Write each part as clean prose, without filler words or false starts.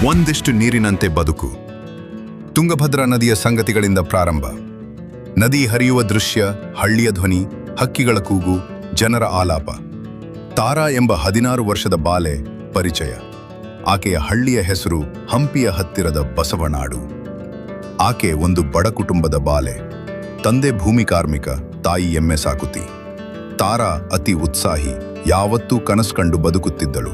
ಒಂದಿಷ್ಟು ನೀರಿನಂತೆ ಬದುಕು. ತುಂಗಭದ್ರಾ ನದಿಯ ಸಂಗತಿಗಳಿಂದ ಪ್ರಾರಂಭ. ನದಿ ಹರಿಯುವ ದೃಶ್ಯ, ಹಳ್ಳಿಯ ಧ್ವನಿ, ಹಕ್ಕಿಗಳ ಕೂಗು, ಜನರ ಆಲಾಪ. ತಾರಾ ಎಂಬ 16 ವರ್ಷದ ಬಾಲೆ ಪರಿಚಯ. ಆಕೆಯ ಹಳ್ಳಿಯ ಹೆಸರು ಹಂಪಿಯ ಹತ್ತಿರದ ಬಸವನಾಡು. ಆಕೆ ಒಂದು ಬಡ ಕುಟುಂಬದ ಬಾಲೆ. ತಂದೆ ಭೂಮಿ ಕಾರ್ಮಿಕ, ತಾಯಿ ಎಮ್ಮೆ ಸಾಕುತಿ. ತಾರಾ ಅತಿ ಉತ್ಸಾಹಿ, ಯಾವತ್ತೂ ಕನಸು ಕಂಡು ಬದುಕುತ್ತಿದ್ದಳು.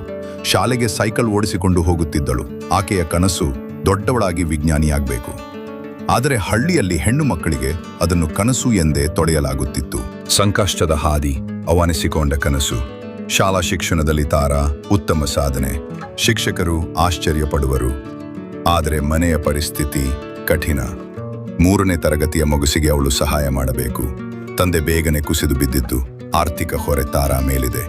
ಶಾಲೆಗೆ ಸೈಕಲ್ ಓಡಿಸಿಕೊಂಡು ಹೋಗುತ್ತಿದ್ದಳು. ಆಕೆಯ ಕನಸು ದೊಡ್ಡವಳಾಗಿ ವಿಜ್ಞಾನಿಯಾಗಬೇಕು. ಆದರೆ ಹಳ್ಳಿಯಲ್ಲಿ ಹೆಣ್ಣು ಮಕ್ಕಳಿಗೆ ಅದನ್ನು ಕನಸು ಎಂದೇ ತೊಡೆಯಲಾಗುತ್ತಿತ್ತು. ಸಂಕಷ್ಟದ ಹಾದಿ, ಅವನಿಸಿಕೊಂಡ ಕನಸು. ಶಾಲಾ ಶಿಕ್ಷಣದಲ್ಲಿ ತಾರಾ ಉತ್ತಮ ಸಾಧನೆ, ಶಿಕ್ಷಕರು ಆಶ್ಚರ್ಯಪಡುವರು. ಆದರೆ ಮನೆಯ ಪರಿಸ್ಥಿತಿ ಕಠಿಣ. 3ನೇ ತರಗತಿಯ ಮಗುಸಿಗೆ ಅವಳು ಸಹಾಯ ಮಾಡಬೇಕು. ತಂದೆ ಬೇಗನೆ ಕುಸಿದು ಬಿದ್ದಿದ್ದು, ಆರ್ಥಿಕ ಹೊರೆ ತಾರಾ ಮೇಲಿದೆ.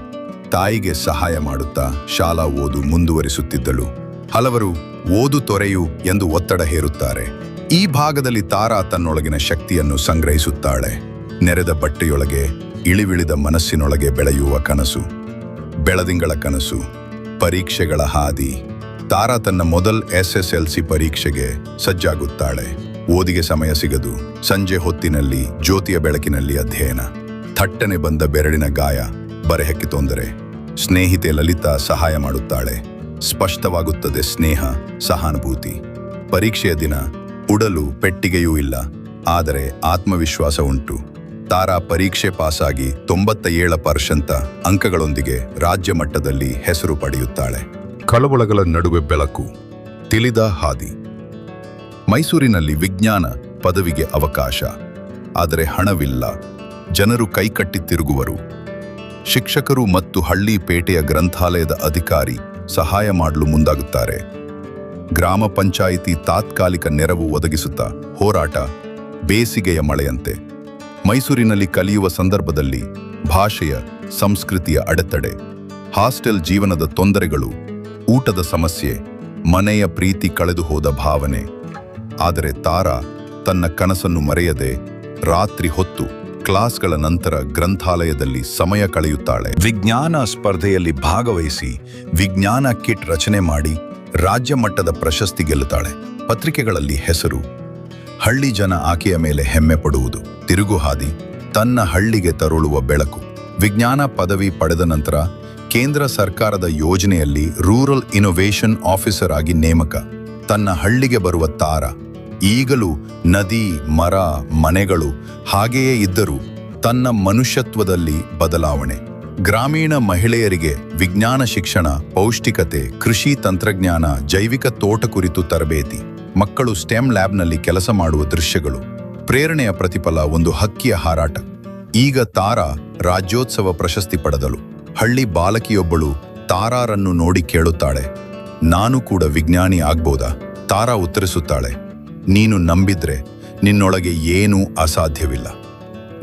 ತಾಯಿಗೆ ಸಹಾಯ ಮಾಡುತ್ತಾ ಶಾಲಾ ಓದು ಮುಂದುವರಿಸುತ್ತಿದ್ದಳು. ಹಲವರು ಓದು ತೊರೆಯು ಎಂದು ಒತ್ತಡ ಹೇರುತ್ತಾರೆ. ಈ ಭಾಗದಲ್ಲಿ ತಾರಾ ತನ್ನೊಳಗಿನ ಶಕ್ತಿಯನ್ನು ಸಂಗ್ರಹಿಸುತ್ತಾಳೆ. ನೆರೆದ ಬಟ್ಟೆಯೊಳಗೆ, ಇಳಿವಿಳಿದ ಮನಸ್ಸಿನೊಳಗೆ ಬೆಳೆಯುವ ಕನಸು, ಬೆಳದಿಂಗಳ ಕನಸು, ಪರೀಕ್ಷೆಗಳ ಹಾದಿ. ತಾರಾ ತನ್ನ ಮೊದಲ SSLC ಪರೀಕ್ಷೆಗೆ ಸಜ್ಜಾಗುತ್ತಾಳೆ. ಓದಿಗೆ ಸಮಯ ಸಿಗದು. ಸಂಜೆ ಹೊತ್ತಿನಲ್ಲಿ ಜ್ಯೋತಿಯ ಬೆಳಕಿನಲ್ಲಿ ಅಧ್ಯಯನ. ಥಟ್ಟನೆ ಬಂದ ಬೆರಳಿನ ಗಾಯ, ಬರೆಹಕ್ಕೆ ತೊಂದರೆ. ಸ್ನೇಹಿತೆ ಲಲಿತಾ ಸಹಾಯ ಮಾಡುತ್ತಾಳೆ. ಸ್ಪಷ್ಟವಾಗುತ್ತದೆ ಸ್ನೇಹ, ಸಹಾನುಭೂತಿ. ಪರೀಕ್ಷೆಯ ದಿನ ಉಡಲು ಪೆಟ್ಟಿಗೆಯೂ ಇಲ್ಲ, ಆದರೆ ಆತ್ಮವಿಶ್ವಾಸ ಉಂಟು. ತಾರಾ ಪರೀಕ್ಷೆ ಪಾಸಾಗಿ 97% ಅಂಕಗಳೊಂದಿಗೆ ರಾಜ್ಯ ಮಟ್ಟದಲ್ಲಿ ಹೆಸರು ಪಡೆಯುತ್ತಾಳೆ. ಕಳವಳಗಳ ನಡುವೆ ಬೆಳಕು, ತಿಳಿದ ಹಾದಿ. ಮೈಸೂರಿನಲ್ಲಿ ವಿಜ್ಞಾನ ಪದವಿಗೆ ಅವಕಾಶ, ಆದರೆ ಹಣವಿಲ್ಲ. ಜನರು ಕೈಕಟ್ಟಿ ತಿರುಗುವರು. ಶಿಕ್ಷಕರು ಮತ್ತು ಹಳ್ಳಿ ಪೇಟೆಯ ಗ್ರಂಥಾಲಯದ ಅಧಿಕಾರಿ ಸಹಾಯ ಮಾಡಲು ಮುಂದಾಗುತ್ತಾರೆ. ಗ್ರಾಮ ಪಂಚಾಯಿತಿ ತಾತ್ಕಾಲಿಕ ನೆರವು ಒದಗಿಸುತ್ತಾ ಹೋರಾಟ ಬೇಸಿಗೆಯ ಮಳೆಯಂತೆ. ಮೈಸೂರಿನಲ್ಲಿ ಕಲಿಯುವ ಸಂದರ್ಭದಲ್ಲಿ ಭಾಷೆಯ, ಸಂಸ್ಕೃತಿಯ ಅಡೆತಡೆ, ಹಾಸ್ಟೆಲ್ ಜೀವನದ ತೊಂದರೆಗಳು, ಊಟದ ಸಮಸ್ಯೆ, ಮನೆಯ ಪ್ರೀತಿ ಕಳೆದು ಹೋದ ಭಾವನೆ. ಆದರೆ ತಾರಾ ತನ್ನ ಕನಸನ್ನು ಮರೆಯದೆ ರಾತ್ರಿ ಹೊತ್ತು ಕ್ಲಾಸ್ಗಳ ನಂತರ ಗ್ರಂಥಾಲಯದಲ್ಲಿ ಸಮಯ ಕಳೆಯುತ್ತಾಳೆ. ವಿಜ್ಞಾನ ಸ್ಪರ್ಧೆಯಲ್ಲಿ ಭಾಗವಹಿಸಿ ವಿಜ್ಞಾನ ಕಿಟ್ ರಚನೆ ಮಾಡಿ ರಾಜ್ಯ ಮಟ್ಟದ ಪ್ರಶಸ್ತಿ ಗೆಲ್ಲುತ್ತಾಳೆ. ಪತ್ರಿಕೆಗಳಲ್ಲಿ ಹೆಸರು. ಹಳ್ಳಿ ಜನ ಆಕೆಯ ಮೇಲೆ ಹೆಮ್ಮೆ ಪಡುವುದು. ತಿರುಗುಹಾದಿ, ತನ್ನ ಹಳ್ಳಿಗೆ ತರುಳುವ ಬೆಳಕು. ವಿಜ್ಞಾನ ಪದವಿ ಪಡೆದ ನಂತರ ಕೇಂದ್ರ ಸರ್ಕಾರದ ಯೋಜನೆಯಲ್ಲಿ ರೂರಲ್ ಇನೋವೇಷನ್ ಆಫೀಸರ್ ಆಗಿ ನೇಮಕ. ತನ್ನ ಹಳ್ಳಿಗೆ ಬರುವ ತಾರಾ ಈಗಲೂ ನದಿ, ಮರ, ಮನೆಗಳು ಹಾಗೆಯೇ ಇದ್ದರೂ ತನ್ನ ಮನುಷ್ಯತ್ವದಲ್ಲಿ ಬದಲಾವಣೆ. ಗ್ರಾಮೀಣ ಮಹಿಳೆಯರಿಗೆ ವಿಜ್ಞಾನ ಶಿಕ್ಷಣ, ಪೌಷ್ಟಿಕತೆ, ಕೃಷಿ ತಂತ್ರಜ್ಞಾನ, ಜೈವಿಕ ತೋಟ ಕುರಿತು ತರಬೇತಿ. ಮಕ್ಕಳು ಸ್ಟೆಮ್ ಲ್ಯಾಬ್ನಲ್ಲಿ ಕೆಲಸ ಮಾಡುವ ದೃಶ್ಯಗಳು. ಪ್ರೇರಣೆಯ ಪ್ರತಿಫಲ ಒಂದು ಹಕ್ಕಿಯ ಹಾರಾಟ. ಈಗ ತಾರಾ ರಾಜ್ಯೋತ್ಸವ ಪ್ರಶಸ್ತಿ ಪಡೆದಳು. ಹಳ್ಳಿ ಬಾಲಕಿಯೊಬ್ಬಳು ತಾರಾರನ್ನು ನೋಡಿ ಕೇಳುತ್ತಾಳೆ, ನಾನು ಕೂಡ ವಿಜ್ಞಾನಿ ಆಗ್ಬೋದಾ? ತಾರಾ ಉತ್ತರಿಸುತ್ತಾಳೆ, ನೀನು ನಂಬಿದ್ರೆ ನಿನ್ನೊಳಗೆ ಏನೂ ಅಸಾಧ್ಯವಿಲ್ಲ.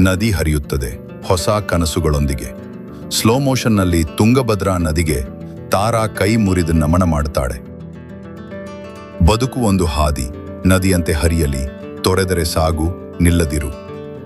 ನದಿ ಹರಿಯುತ್ತದೆ ಹೊಸ ಕನಸುಗಳೊಂದಿಗೆ. ಸ್ಲೋ ಮೋಷನ್ನಲ್ಲಿ ತುಂಗಭದ್ರಾ ನದಿಗೆ ತಾರಾ ಕೈ ಮುರಿದು ನಮನ ಮಾಡುತ್ತಾಳೆ. ಬದುಕು ಒಂದು ಹಾದಿ, ನದಿಯಂತೆ ಹರಿಯಲಿ, ತೊರೆದರೆ ಸಾಗು, ನಿಲ್ಲದಿರು.